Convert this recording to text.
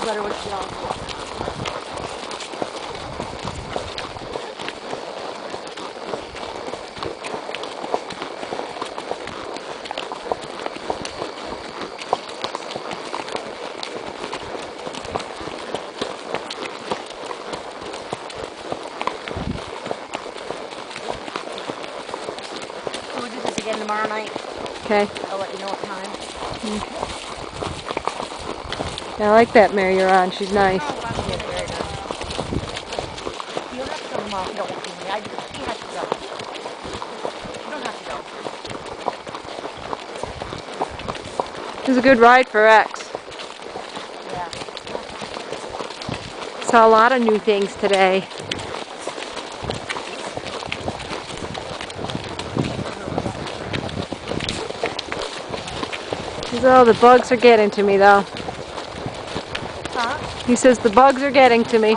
better with the dog. We'll do this again tomorrow night. Okay. I'll let you know what time. I like that mare you're on. She's nice. Oh, that's good. Very nice. You don't have to go tomorrow if you don't want to. He has to go. You don't have to go. It was a good ride for X. Yeah. Saw a lot of new things today. Oh, the bugs are getting to me though. Huh? He says the bugs are getting to me.